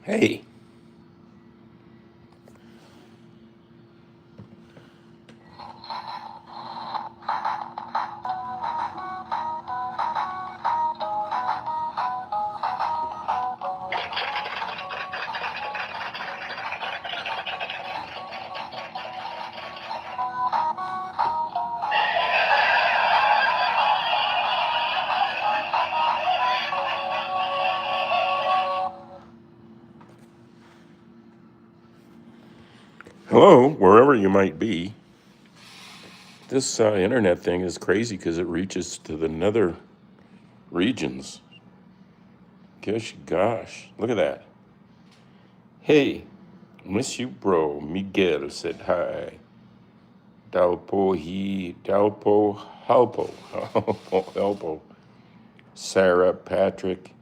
Hey, hello, wherever you might be. This internet thing is crazy because it reaches to the nether regions. Gosh, look at that. Hey, miss you, bro. Miguel said hi. Halpo. Sarah, Patrick.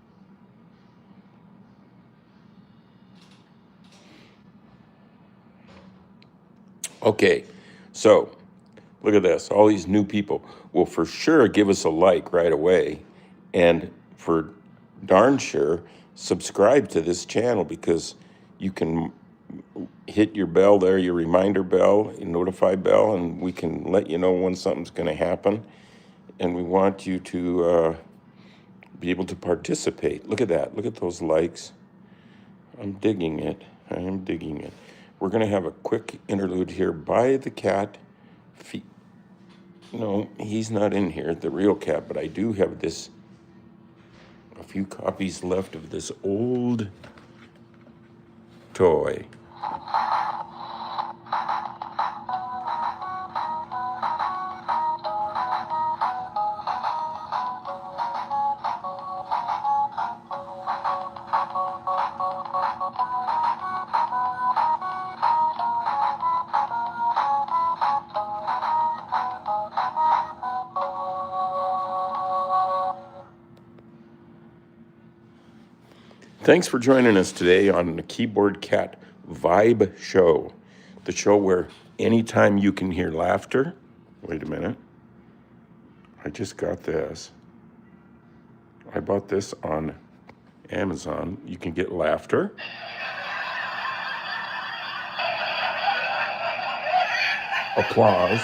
Okay, so look at this. All these new people will for sure give us a like right away. And for darn sure, subscribe to this channel because you can hit your bell there, your reminder bell, your notify bell, and we can let you know when something's going to happen. And we want you to be able to participate. Look at that. Look at those likes. I'm digging it. I am digging it. We're going to have a quick interlude here by the cat. No, he's not in here, the real cat, but I do have a few copies left of this old toy. Thanks for joining us today on the Keyboard Cat Vibe Show, the show where anytime you can hear laughter. Wait a minute. I just got this. I bought this on Amazon. You can get laughter, applause,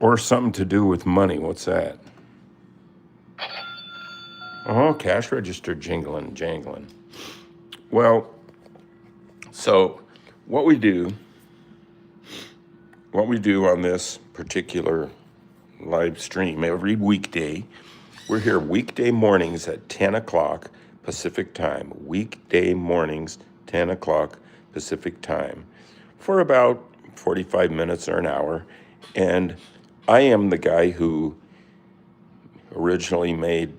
or something to do with money. What's that? Oh, cash register jangling. Well, so what we do on this particular live stream every weekday, we're here weekday mornings at 10 o'clock Pacific time. Weekday mornings, 10 o'clock Pacific time, for about 45 minutes or an hour. And I am the guy who originally made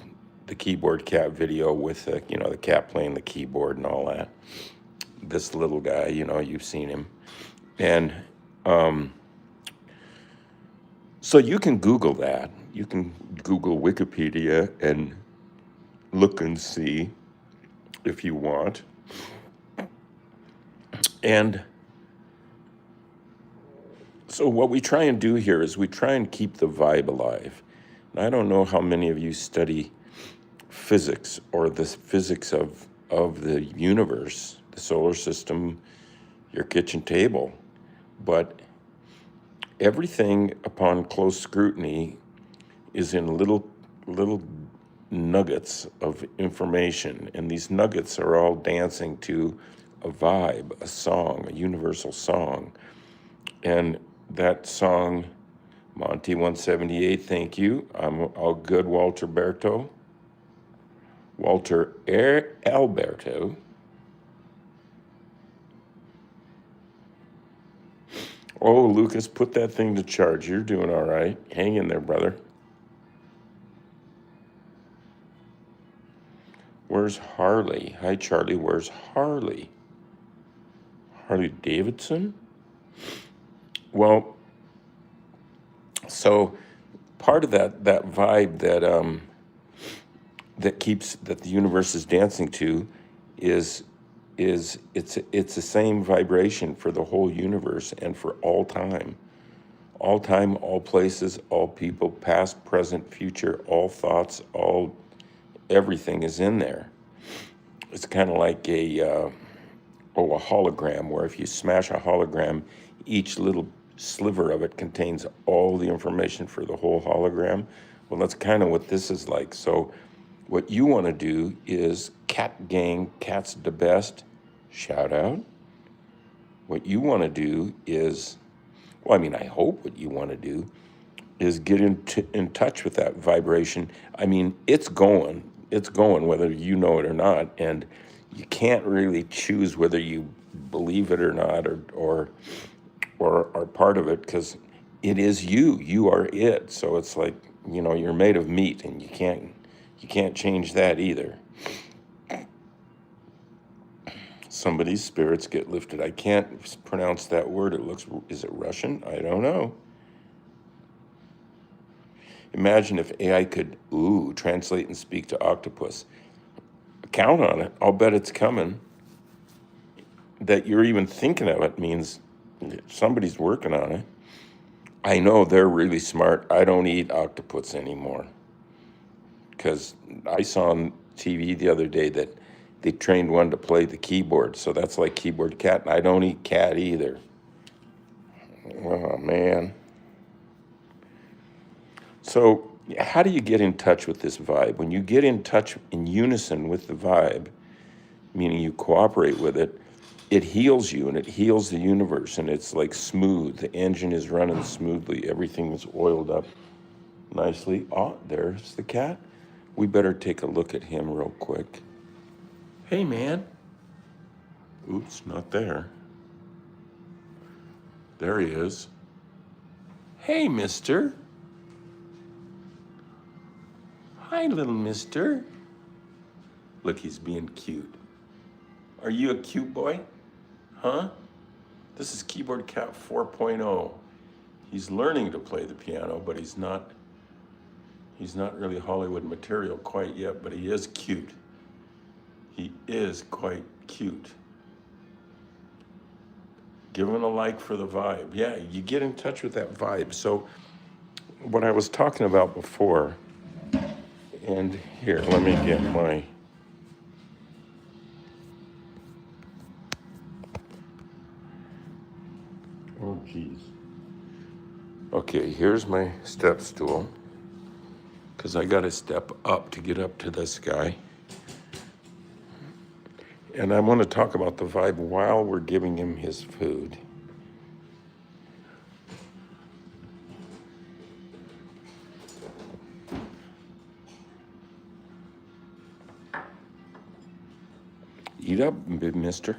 the keyboard cat video with the cat playing the keyboard and all that. This little guy, you've seen him. And so you can Google that. You can Google Wikipedia and look and see if you want. And so what we try and do here is we try and keep the vibe alive. And I don't know how many of you study physics or the physics of the universe, the solar system, your kitchen table, but everything upon close scrutiny is in little nuggets of information, and these nuggets are all dancing to a vibe, a song, a universal song. And that song, Monty 178, thank you. I'm all good, Walter Alberto. Oh, Lucas, put that thing to charge. You're doing all right. Hang in there, brother. Where's Harley? Hi, Charlie. Where's Harley? Harley Davidson? Well, so part of that vibe that the universe is dancing to is it's the same vibration for the whole universe and for all time. All time, all places, all people, past, present, future, all thoughts, all everything is in there. It's kind of like a hologram, where if you smash a hologram, each little sliver of it contains all the information for the whole hologram. Well, that's kind of what this is like. So what you want to do is cat gang, cat's the best, shout out. What you want to do is, well, I mean, I hope what you want to do is get in touch with that vibration. I mean, it's going whether you know it or not, and you can't really choose whether you believe it or not, or are part of it, because it is you. You are it. So it's like, you're made of meat, and you can't change that either. Somebody's spirits get lifted. I can't pronounce that word. Is it Russian? I don't know. Imagine if AI could, translate and speak to octopus. Count on it. I'll bet it's coming. That you're even thinking of it means somebody's working on it. I know they're really smart. I don't eat octopus anymore, because I saw on TV the other day that they trained one to play the keyboard. So that's like keyboard cat. And I don't eat cat either. Oh, man. So how do you get in touch with this vibe? When you get in touch in unison with the vibe, meaning you cooperate with it, it heals you and it heals the universe, and it's like smooth. The engine is running smoothly. Everything is oiled up nicely. Oh, there's the cat. We better take a look at him real quick. Hey, man. Oops, not there. There he is. Hey, mister. Hi, little mister. Look, he's being cute. Are you a cute boy? Huh? This is Keyboard Cat 4.0. He's learning to play the piano, but he's not really Hollywood material quite yet, but he is cute. He is quite cute. Give him a like for the vibe. Yeah, you get in touch with that vibe. So what I was talking about before, and here, let me get my... Oh, geez. Okay, here's my step stool, because I got to step up to get up to this guy. And I want to talk about the vibe while we're giving him his food. Eat up, big mister.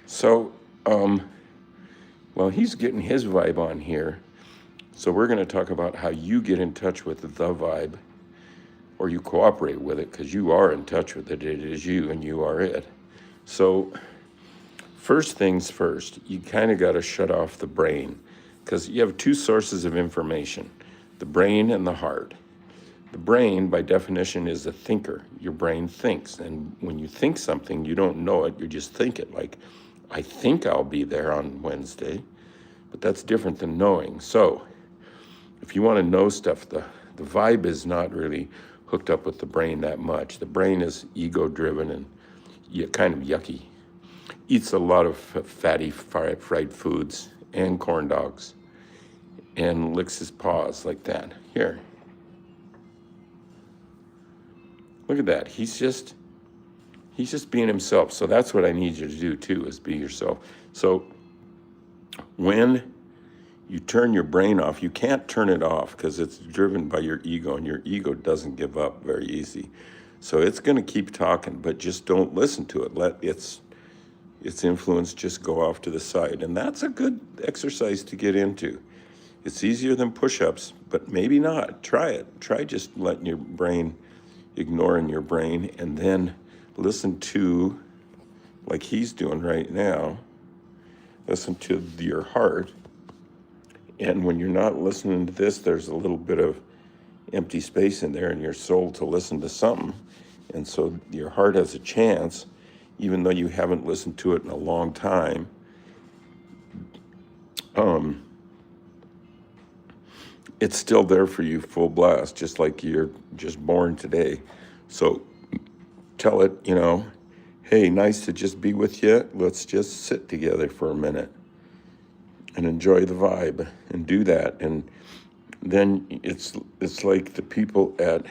So, well, he's getting his vibe on here. So we're going to talk about how you get in touch with the vibe, or you cooperate with it, because you are in touch with it. It is you, and you are it. So first things first, you kind of got to shut off the brain, because you have two sources of information, the brain and the heart. The brain, by definition, is a thinker. Your brain thinks. And when you think something, you don't know it, you just think it. Like, I think I'll be there on Wednesday, but that's different than knowing. So if you want to know stuff, the vibe is not really hooked up with the brain that much. The brain is ego-driven and kind of yucky. Eats a lot of fatty fried foods and corn dogs, and licks his paws like that. Here. Look at that. He's just being himself. So that's what I need you to do too, is be yourself. So when you turn your brain off, you can't turn it off because it's driven by your ego, and your ego doesn't give up very easy. So it's going to keep talking, but just don't listen to it. Let its influence just go off to the side. And that's a good exercise to get into. It's easier than push-ups, but maybe not. Try it. Try just letting your brain, ignoring your brain, and then listen to, like he's doing right now, listen to your heart. And when you're not listening to this, there's a little bit of empty space in there in your soul to listen to something. And so your heart has a chance, even though you haven't listened to it in a long time. it's still there for you full blast, just like you're just born today. So tell it, hey, nice to just be with you. Let's just sit together for a minute and enjoy the vibe and do that. And then it's like the people at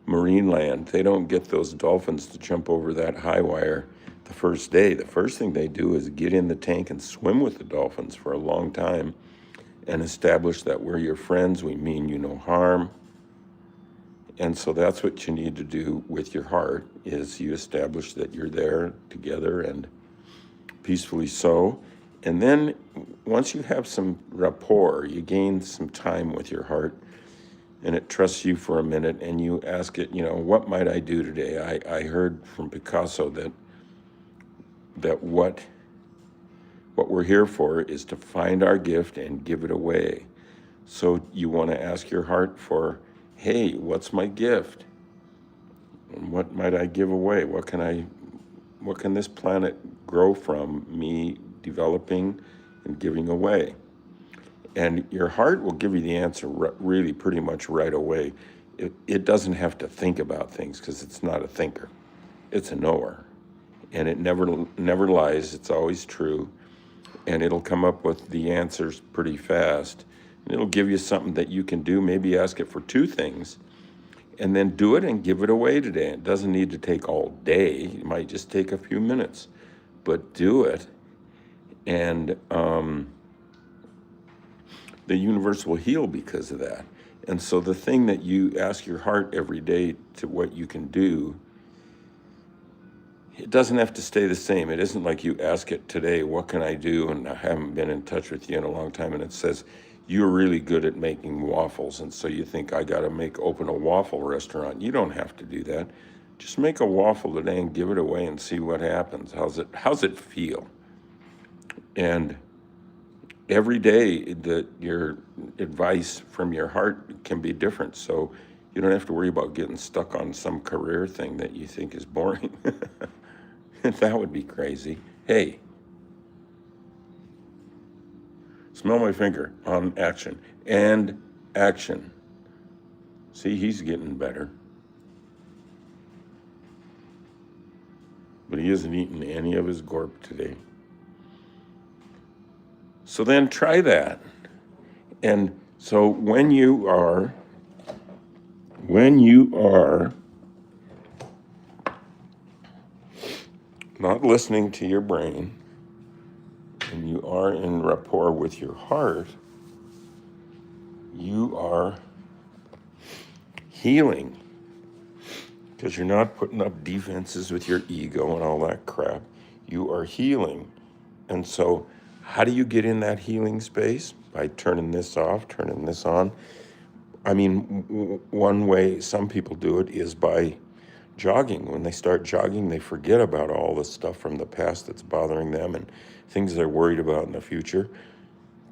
Marineland. They don't get those dolphins to jump over that high wire the first day. The first thing they do is get in the tank and swim with the dolphins for a long time and establish that we're your friends, we mean you no harm. And so that's what you need to do with your heart, is you establish that you're there together and peacefully so. And then once you have some rapport, you gain some time with your heart, and it trusts you for a minute, and you ask it, what might I do today? I heard from Picasso that what we're here for is to find our gift and give it away. So you want to ask your heart for, hey, what's my gift? And what might I give away? What can this planet grow from me developing and giving away? And your heart will give you the answer really pretty much right away. It doesn't have to think about things, because it's not a thinker. It's a knower. And it never lies. It's always true. And it'll come up with the answers pretty fast. And it'll give you something that you can do. Maybe ask it for 2 things, and then do it and give it away today. It doesn't need to take all day. It might just take a few minutes, but do it. And the universe will heal because of that. And so the thing that you ask your heart every day to what you can do, it doesn't have to stay the same. It isn't like you ask it today, what can I do? And I haven't been in touch with you in a long time. And it says, you're really good at making waffles. And so you think, I got to open a waffle restaurant. You don't have to do that. Just make a waffle today and give it away and see what happens. How's it feel? And every day your advice from your heart can be different. So you don't have to worry about getting stuck on some career thing that you think is boring. That would be crazy. Hey, smell my finger on action. And action. See, he's getting better. But he isn't eating any of his gorp today. So then try that. And so when you are not listening to your brain, and you are in rapport with your heart, you are healing, because you're not putting up defenses with your ego and all that crap. You are healing. And so how do you get in that healing space? By turning this off, turning this on. I mean, one way some people do it is by jogging. When they start jogging, they forget about all the stuff from the past that's bothering them and things they're worried about in the future.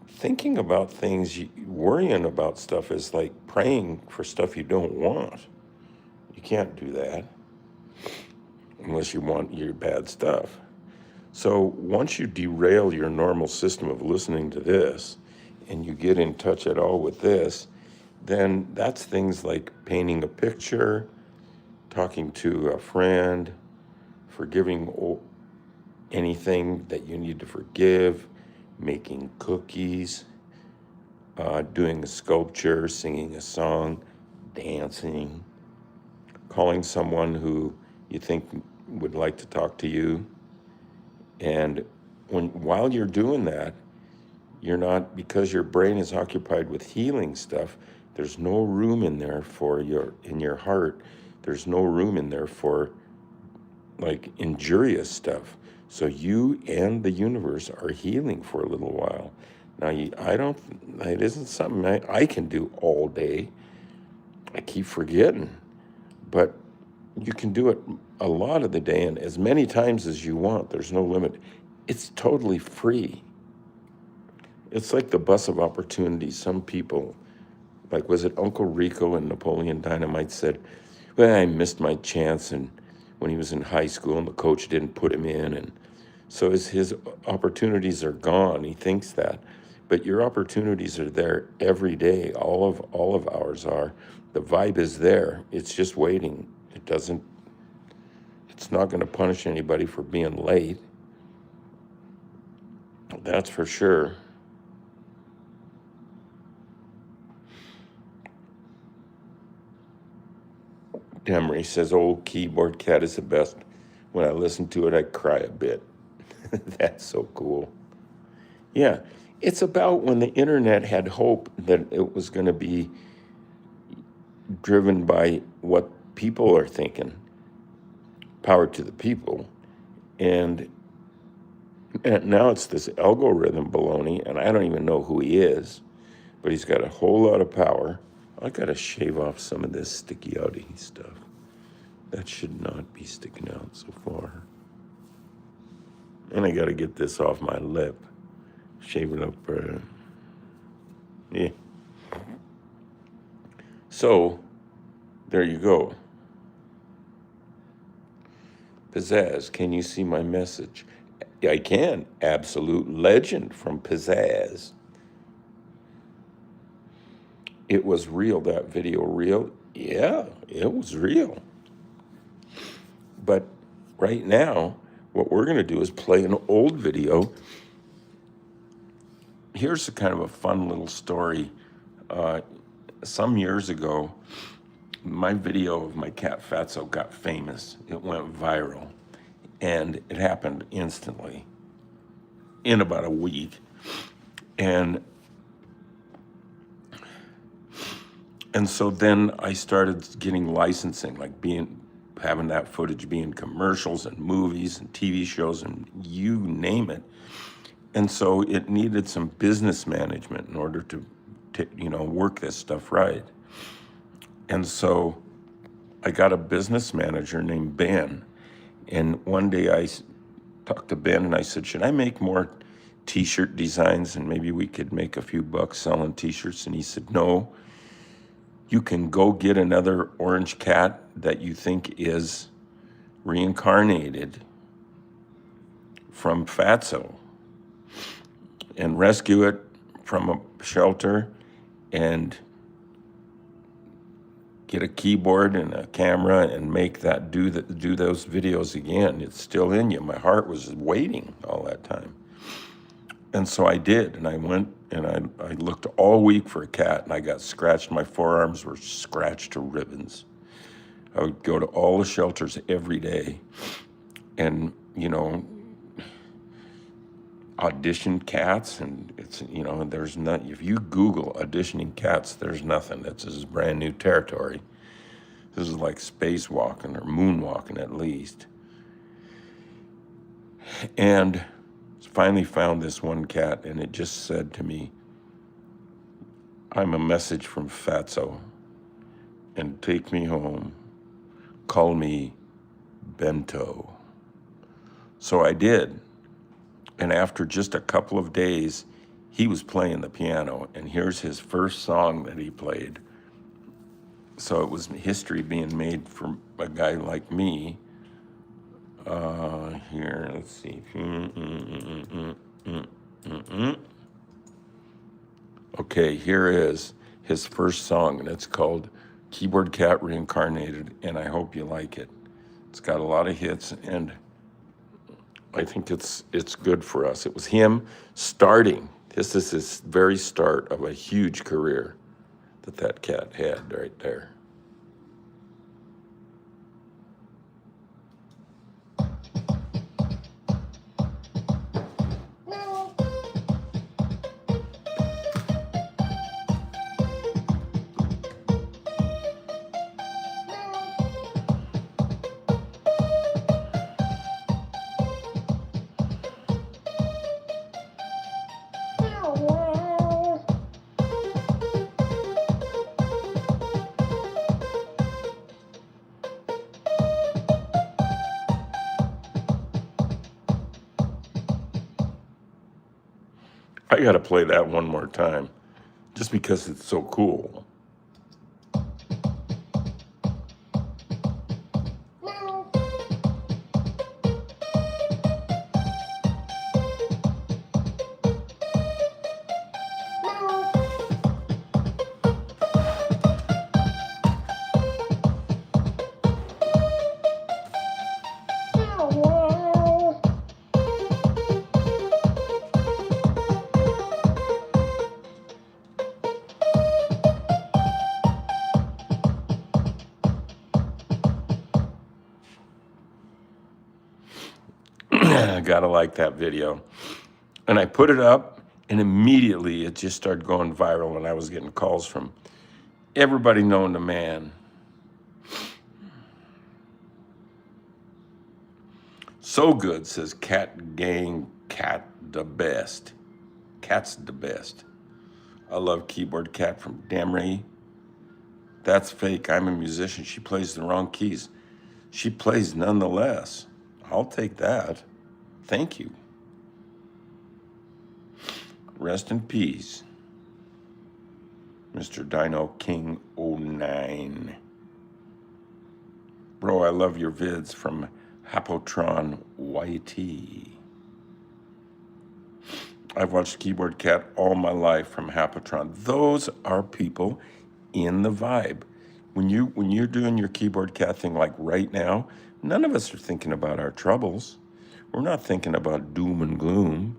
Thinking about things, worrying about stuff is like praying for stuff you don't want. You can't do that unless you want your bad stuff. So once you derail your normal system of listening to this and you get in touch at all with this, then that's things like painting a picture, talking to a friend, forgiving anything that you need to forgive, making cookies, doing a sculpture, singing a song, dancing, calling someone who you think would like to talk to you. And while you're doing that, you're not, because your brain is occupied with healing stuff, there's no room in there in your heart, there's no room in there for like injurious stuff. So you and the universe are healing for a little while. Now, it isn't something I can do all day. I keep forgetting, but you can do it a lot of the day and as many times as you want. There's no limit. It's totally free. It's like the bus of opportunity. Some people, like, was it Uncle Rico and Napoleon Dynamite said, well, I missed my chance and when he was in high school and the coach didn't put him in. And so his opportunities are gone. He thinks that. But your opportunities are there every day. All of ours are. The vibe is there. It's just waiting. It's not going to punish anybody for being late. That's for sure. Demery says, old keyboard cat is the best. When I listen to it, I cry a bit. That's so cool. Yeah, it's about when the internet had hope that it was going to be driven by what people are thinking, power to the people. And now it's this algorithm baloney, and I don't even know who he is, but he's got a whole lot of power. I got to shave off some of this sticky outy stuff. That should not be sticking out so far. And I got to get this off my lip. Shave it up. Yeah. So, there you go. Pizzazz, can you see my message? I can. Absolute legend from Pizzazz. It was real, that video real? Yeah, it was real. But right now, what we're going to do is play an old video. Here's a kind of a fun little story. Some years ago, my video of my cat Fatso got famous. It went viral, and it happened instantly in about a week. And so then I started getting licensing, like having that footage be in commercials and movies and TV shows and you name it. And so it needed some business management in order to work this stuff right. And so I got a business manager named Ben. And one day I talked to Ben and I said, should I make more t-shirt designs and maybe we could make a few bucks selling t-shirts? And he said, no, you can go get another orange cat that you think is reincarnated from Fatso and rescue it from a shelter and get a keyboard and a camera and make that do those videos again. It's still in you. My heart was waiting all that time. And so I did, and I went and I looked all week for a cat, and I got scratched. My forearms were scratched to ribbons. I would go to all the shelters every day and, audition cats, and it's, there's not, if you Google auditioning cats, there's nothing. This is brand new territory. This is like spacewalking or moonwalking at least. And finally found this one cat, and it just said to me, I'm a message from Fatso, and take me home. Call me Bento. So I did. And after just a couple of days, he was playing the piano, and here's his first song that he played. So it was history being made for a guy like me. Here, let's see. Okay, here is his first song, and it's called Keyboard Cat Reincarnated, and I hope you like it. It's got a lot of hits, and I think it's good for us. It was him starting. This is his very start of a huge career that cat had right there. I got to play that one more time, just because it's so cool. gotta like that video. And I put it up, and immediately it just started going viral, and I was getting calls from everybody known to man. So good, says Cat Gang, Cat the best. Cat's the best. I love Keyboard Cat from Damray. That's fake. I'm a musician. She plays the wrong keys. She plays nonetheless. I'll take that. Thank you. Rest in peace, Mr. Dino King 09. Bro, I love your vids from Hapotron YT. I've watched Keyboard Cat all my life from Hapotron. Those are people in the vibe. When you're doing your Keyboard Cat thing like right now, none of us are thinking about our troubles. We're not thinking about doom and gloom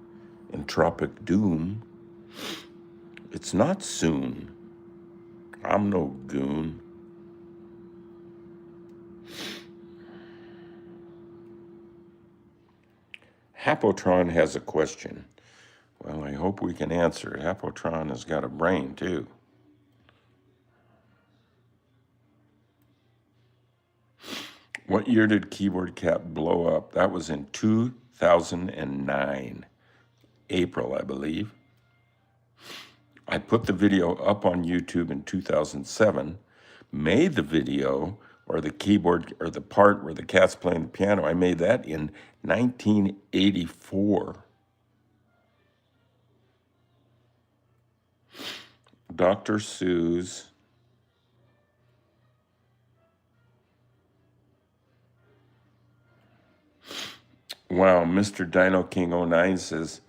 and tropic doom. It's not soon. I'm no goon. Hapotron has a question. Well, I hope we can answer it. Hapotron has got a brain, too. What year did Keyboard Cat blow up? That was in 2009. April, I believe. I put the video up on YouTube in 2007, made the video, or the keyboard, or the part where the cat's playing the piano, I made that in 1984. Dr. Seuss. Wow, Mr. Dino King 09 says,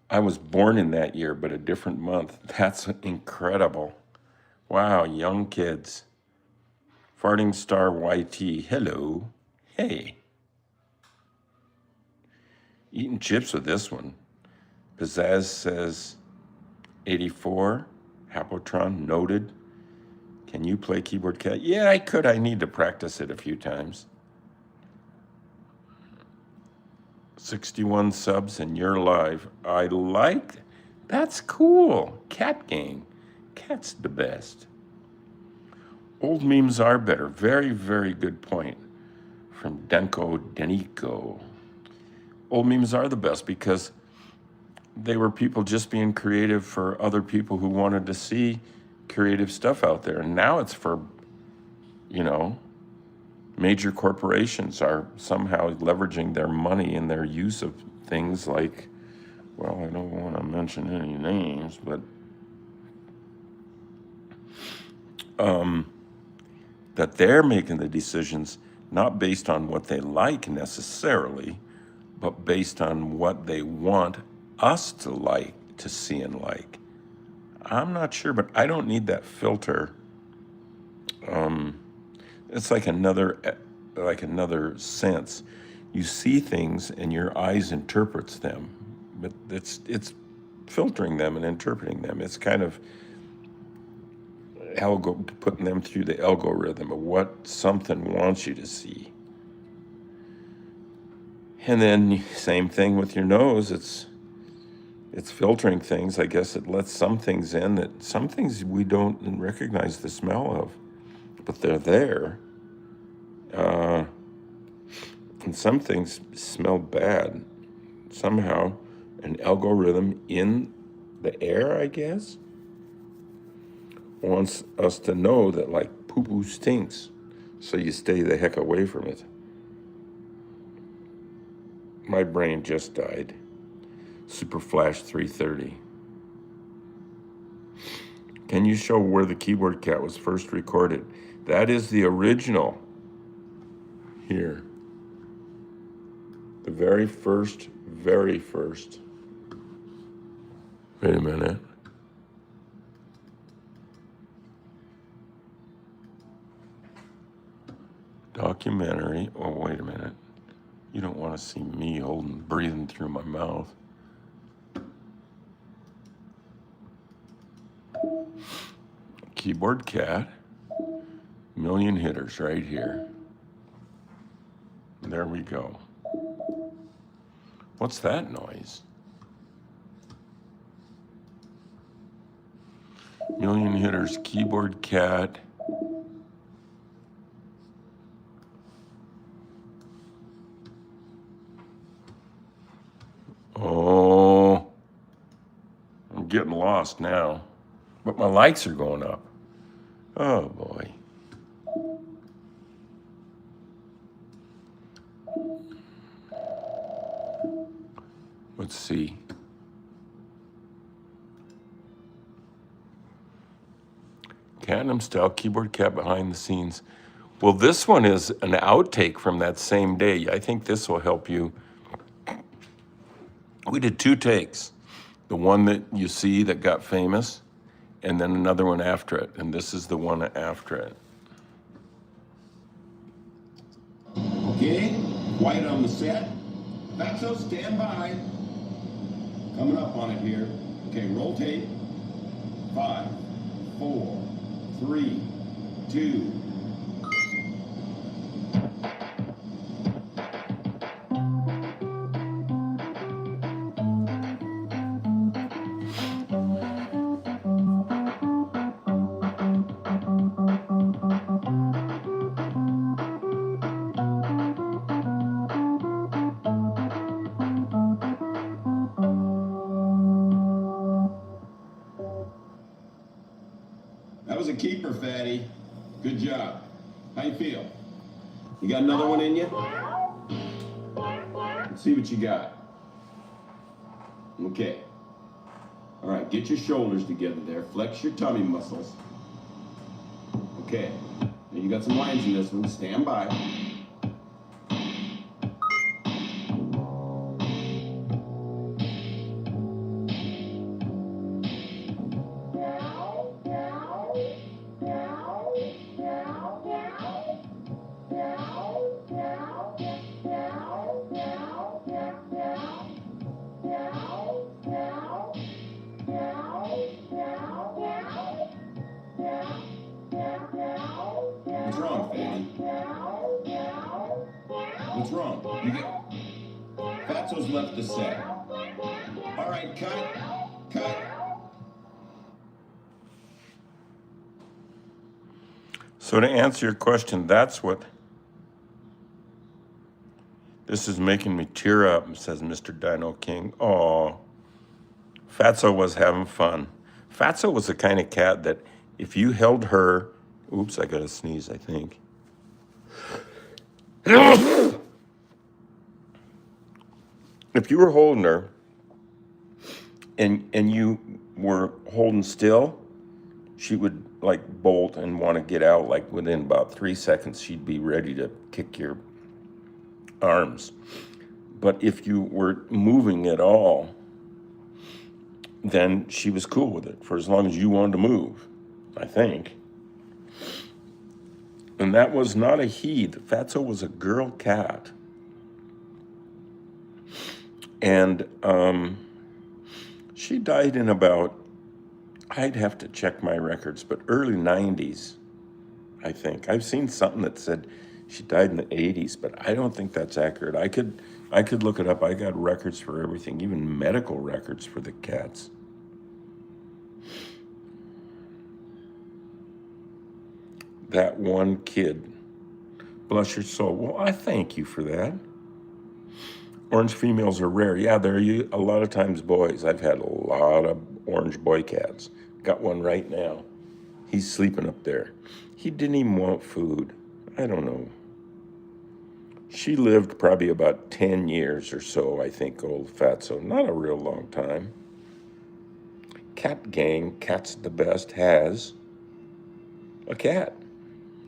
I was born in that year, but a different month. That's incredible. Wow, young kids. Farting Star YT, hello. Hey. Eating chips with this one. Pizzazz says, 84. Hapotron, noted. Can you play Keyboard Cat? Yeah, I could. I need to practice it a few times. 61 subs and you're live. I like it. That's cool. Cat Gang. Cat's the best. Old memes are better. Very, very good point from Denico. Old memes are the best because they were people just being creative for other people who wanted to see creative stuff out there. And now it's for, major corporations are somehow leveraging their money and their use of things like, well, I don't want to mention any names, but that they're making the decisions not based on what they like necessarily, but based on what they want us to like, to see and like. I'm not sure, but I don't need that filter. It's like another sense. You see things and your eyes interprets them, but it's filtering them and interpreting them. It's kind of putting them through the algorithm of what something wants you to see. And then same thing with your nose. It's filtering things. I guess it lets some things in that some things we don't recognize the smell of, but they're there. And some things smell bad. Somehow an algorithm in the air, I guess, wants us to know that like poo-poo stinks, so you stay the heck away from it. My brain just died. Super Flash 330. Can you show where the Keyboard Cat was first recorded? That is the original. Here. The very first. Wait a minute. Documentary. Oh, wait a minute. You don't want to see me breathing through my mouth. Keyboard Cat. Million hitters right here. There we go. What's that noise? Million Hitters, Keyboard Cat. Oh, I'm getting lost now. But my likes are going up. Oh boy. Let's see. Catnam style keyboard cat behind the scenes. Well, this one is an outtake from that same day. I think this will help you. We did 2 takes. The one that you see that got famous, and then another one after it. And this is the one after it. Okay, quiet on the set. Bento, stand by. Coming up on it here. Okay, roll tape. 5, 4, 3, 2. That was a keeper, Fatty. Good job. How you feel? You got another one in you? Let's see what you got. Okay. All right, get your shoulders together there. Flex your tummy muscles. Okay. Now you got some lines in this one. Stand by. What's wrong, Fanny? What's wrong? You get... Fatso's left the set. All right, cut. Cut. So to answer your question, that's what this is making me tear up, says Mr. Dino King. Oh, Fatso was having fun. Fatso was the kind of cat that if you held her, oops, I got to sneeze, I think. If you were holding her and you were holding still, she would like bolt and want to get out. Like within about 3 seconds, she'd be ready to kick your arms. But if you were moving at all, then she was cool with it for as long as you wanted to move, I think. And that was not a he. Fatso was a girl cat. And she died in about, I'd have to check my records, but early 90s, I think. I've seen something that said she died in the 80s, but I don't think that's accurate. I could look it up. I got records for everything, even medical records for the cats. That one kid, bless your soul. Well, I thank you for that. Orange females are rare. Yeah, they're a lot of times boys. I've had a lot of orange boy cats. Got one right now. He's sleeping up there. He didn't even want food. I don't know. She lived probably about 10 years or so, I think, old Fatso. Not a real long time. Cat Gang, Cat's the Best, has a cat.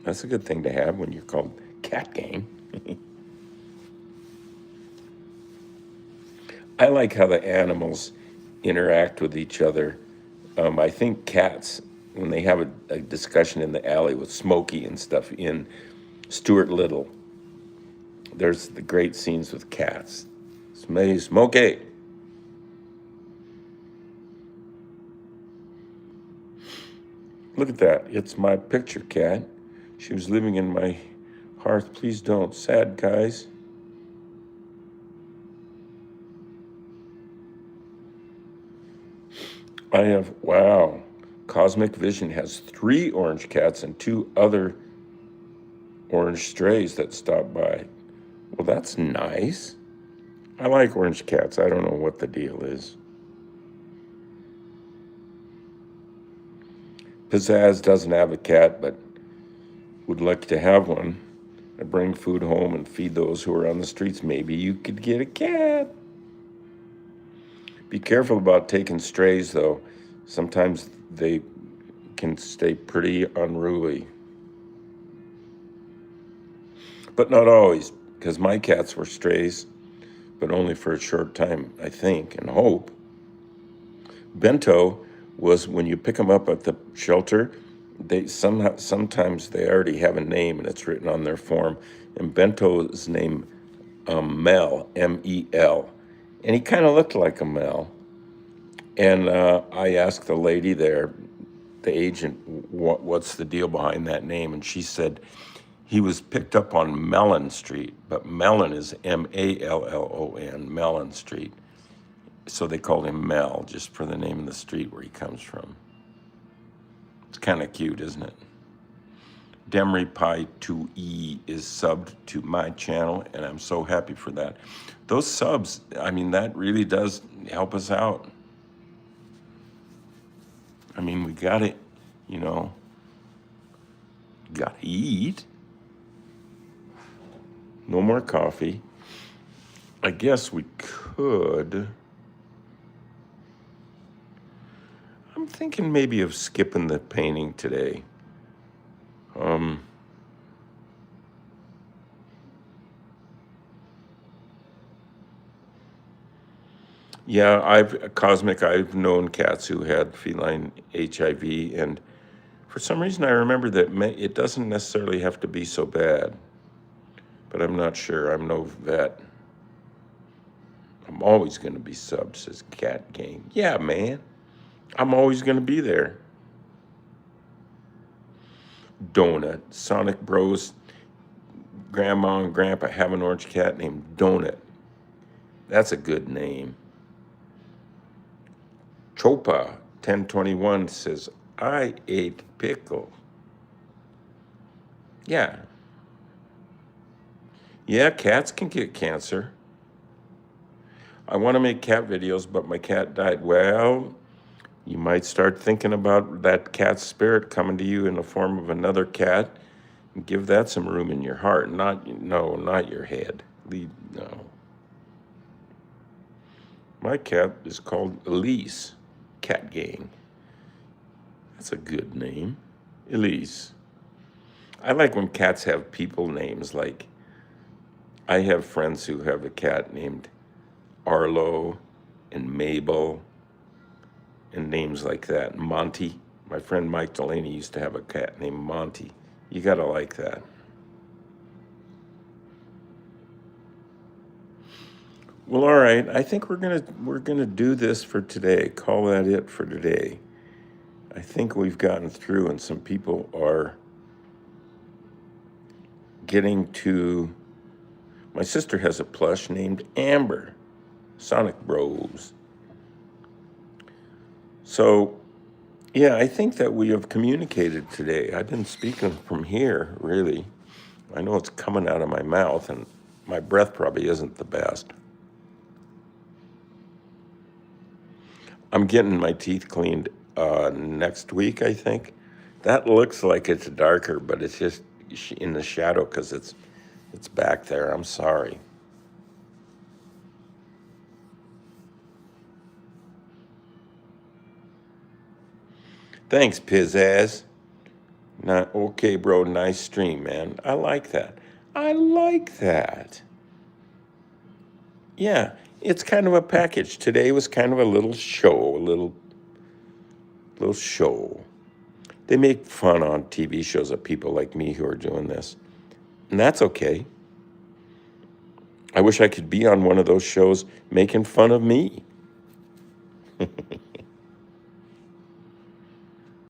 That's a good thing to have when you're called Cat Gang. I like how the animals interact with each other. I think cats, when they have a discussion in the alley with Smokey and stuff in Stuart Little, there's the great scenes with cats. Smokey. Look at that. It's my picture cat. She was living in my hearth. Please don't. Sad, guys. I have, wow. Cosmic Vision has 3 orange cats and 2 other orange strays that stop by. Well, that's nice. I like orange cats. I don't know what the deal is. Pizzazz doesn't have a cat, but would like to have one. I bring food home and feed those who are on the streets. Maybe you could get a cat. Be careful about taking strays, though. Sometimes they can stay pretty unruly. But not always, because my cats were strays, but only for a short time, I think, and hope. Bento was when you pick them up at the shelter, sometimes they already have a name and it's written on their form. And Bento's name, Mel, M-E-L, and he kind of looked like a Mel. And I asked the lady there, the agent, what's the deal behind that name? And she said he was picked up on Mellon Street, but Mellon is M-A-L-L-O-N, Mellon Street. So they called him Mel, just for the name of the street where he comes from. It's kind of cute, isn't it? Demry Pie 2E is subbed to my channel, and I'm so happy for that. Those subs, I mean, that really does help us out. I mean, we got to, got to eat. No more coffee. I guess we could. I'm thinking maybe of skipping the painting today. Yeah, I've known cats who had feline HIV, and for some reason I remember that it doesn't necessarily have to be so bad, but I'm not sure. I'm no vet. I'm always going to be sub, says Cat Gang. Yeah, man. I'm always going to be there. Donut. Sonic Bros. Grandma and Grandpa have an orange cat named Donut. That's a good name. Chopa 1021 says, I ate pickle. Yeah. Yeah, cats can get cancer. I want to make cat videos, but my cat died. Well, you might start thinking about that cat spirit coming to you in the form of another cat. And give that some room in your heart. Not your head. No. My cat is called Elise. Cat Gang. That's a good name. Elise. I like when cats have people names. Like, I have friends who have a cat named Arlo and Mabel and names like that. Monty. My friend Mike Delaney used to have a cat named Monty. You gotta like that. Well, all right. I think we're gonna do this for today. Call that it for today. I think we've gotten through, and some people are getting to. My sister has a plush named Amber, Sonic Bros. So, yeah, I think that we have communicated today. I've been speaking from here, really. I know it's coming out of my mouth, and my breath probably isn't the best. I'm getting my teeth cleaned next week, I think. That looks like it's darker, but it's just in the shadow because it's back there. I'm sorry. Thanks, Pizzazz. Okay, bro, nice stream, man. I like that. I like that. Yeah, it's kind of a package. Today was kind of a little show, a little show. They make fun on TV shows of people like me who are doing this, and that's okay. I wish I could be on one of those shows making fun of me.